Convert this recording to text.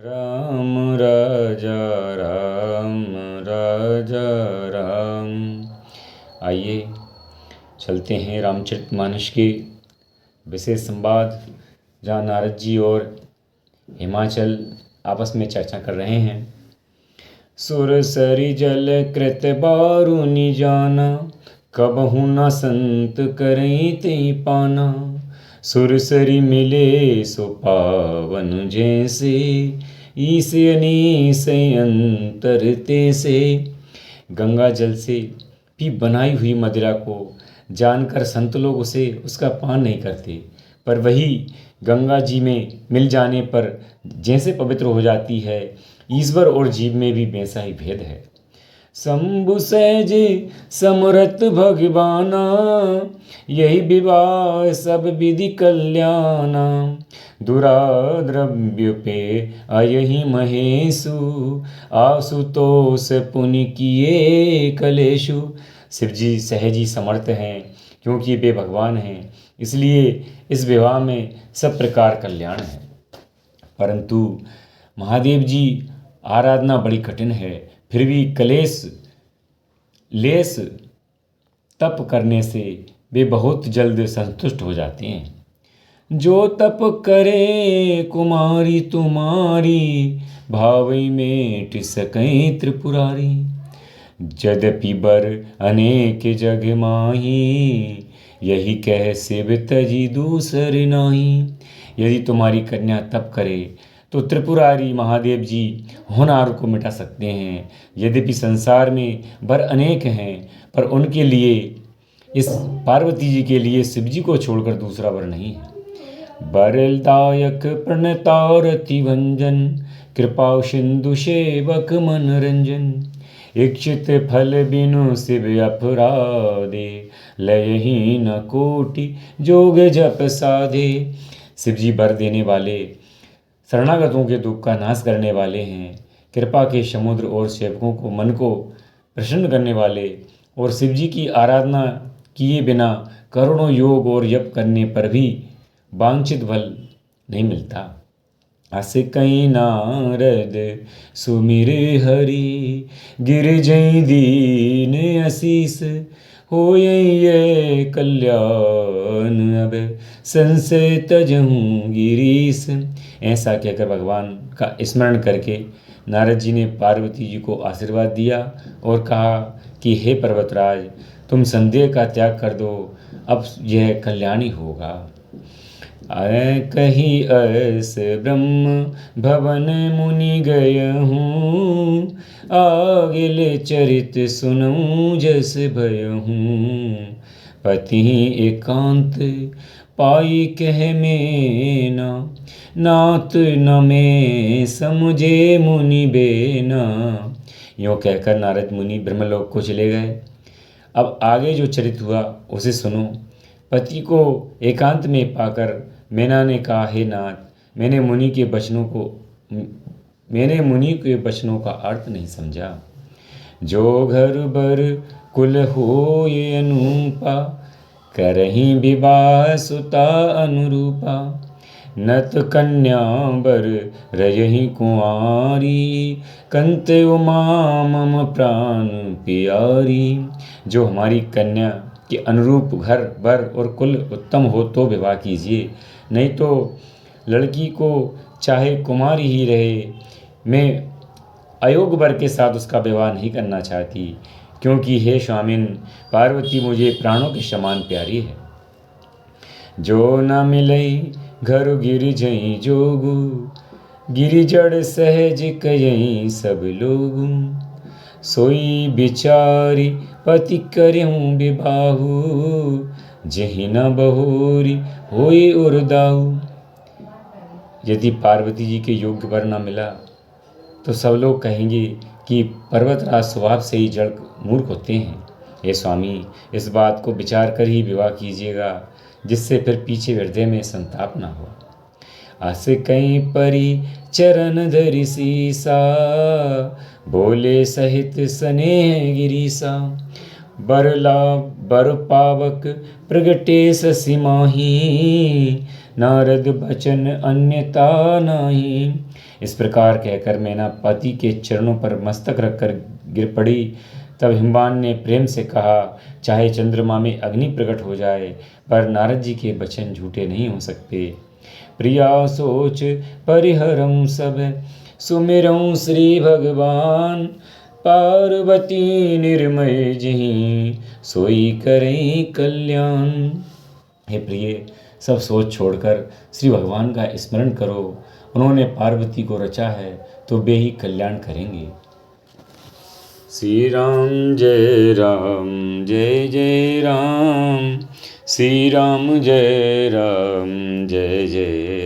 राम राजा राम राजा राम। आइए चलते हैं रामचरितमानस के विशेष संवाद, जहाँ नारद जी और हिमाचल आपस में चर्चा कर रहे हैं। सुरसरि जल कृत बारुनि जाना, कबहु न संत करई तई पाना। सुरसरि मिले सो पावन जैसे, ईस अनीस अंतर तैसे। गंगा जल से भी बनाई हुई मदिरा को जानकर संत लोग उसका पान नहीं करते, पर वही गंगा जी में मिल जाने पर जैसे पवित्र हो जाती है, ईश्वर और जीव में भी वैसा ही भेद है। शंभु सहजे समरथ भगवाना, यही विवाह सब विधि कल्याणा। दुराद्रव्य पे अयहि महेशु, आशुतोष पुनि किए कलेशु। शिव जी सहजी समर्थ हैं, क्योंकि वे भगवान हैं, इसलिए इस विवाह में सब प्रकार कल्याण है। परंतु महादेव जी आराधना बड़ी कठिन है, फिर भी लेस तप करने से वे बहुत जल्द संतुष्ट हो जाते हैं। जो तप करे कुमारी तुम्हारी, भावई मेट सकैं त्रिपुरारी। यद्यपि बर अनेक जग माही, यही कह शिव तजी दूसर नाही। यदि तुम्हारी कन्या तप करे तो त्रिपुरारी महादेव जी होनहार को मिटा सकते हैं। यद्यपि संसार में वर अनेक हैं, पर उनके लिए, इस पार्वती जी के लिए शिव जी को छोड़कर दूसरा वर नहीं है। बरदायक प्रणतारति भंजन, कृपा सिंधु सेवक मनोरंजन। इच्छित फल बिनु शिव अपराधे, लयहि न कोटि जोग जप साधे। शिव जी वर देने वाले, शरणागतों के दुख का नाश करने वाले हैं, कृपा के समुद्र और सेवकों को मन को प्रसन्न करने वाले, और शिव जी की आराधना किए बिना करोड़ों योग और जप करने पर भी वांछित फल नहीं मिलता। अस कई नारद सुमिर हरि, गिरजई दीन आशीष। होय कल्याण अब संशय तजहूँ गिरीश। ऐसा कहकर भगवान का स्मरण करके नारद जी ने पार्वती जी को आशीर्वाद दिया और कहा कि हे पर्वतराज, तुम संदेह का त्याग कर दो, अब यह कल्याणी होगा। कही अस ब्रह्म भवन मुनि गय हूँ, आगिल चरित सुनऊँ जस भय हूँ। पति एकांत पाई कह मेना, नात न में समझे मुनि बेना। यूँ कहकर नारद मुनि ब्रह्मलोक को चले गए। अब आगे जो चरित हुआ उसे सुनो। पति को एकांत में पाकर मैना ने कहा, हे नाथ, मैंने मुनि के वचनों का अर्थ नहीं समझा। जो घर बर कुल होय अनूपा, करहीं विवाह सुता अनुरूपा। नत कन्या बर रयहि कुंवारी, कंत उमा मम प्राण प्यारी। जो हमारी कन्या के अनुरूप घर बर और कुल उत्तम हो तो विवाह कीजिए, नहीं तो लड़की को चाहे कुमारी ही रहे, मैं अयोग्य वर के साथ उसका विवाह नहीं करना चाहती, क्योंकि हे स्वामिन, पार्वती मुझे प्राणों के समान प्यारी है। जो न मिलई घर गिरिजई जोगु, गिरिजड़ सहज कयई सब लोगु। सोई बिचारी पति करहूँ विबाहु, जहि न बहुरी होई उर्दाहु। यदि पार्वती जी के योग्य वर न मिला तो सब लोग कहेंगे कि पर्वतराज स्वभाव से ही जड़ मूर्ख होते हैं। हे स्वामी, इस बात को विचार कर ही विवाह कीजिएगा, जिससे फिर पीछे हृदय में संताप न हो। अस कहीं परी चरण धरि सीसा, बोले सहित स्नेह गिरीसा। बर पावक प्रगटे शशि माही, नारद बचन अन्यता नाही। इस प्रकार कहकर मैना पति के चरणों पर मस्तक रखकर गिर पड़ी। तब हिमवान ने प्रेम से कहा, चाहे चंद्रमा में अग्नि प्रकट हो जाए, पर नारद जी के वचन झूठे नहीं हो सकते। प्रिया सोच परिहरऊं सब, सुमिरऊं श्री भगवान, पार्वती निर्मय जिहि सोई करई कल्याण। हे प्रिय, सब सोच छोड़कर श्री भगवान का स्मरण करो। उन्होंने पार्वती को रचा है तो वे ही कल्याण करेंगे। श्री राम जय जय राम, श्री राम जय जय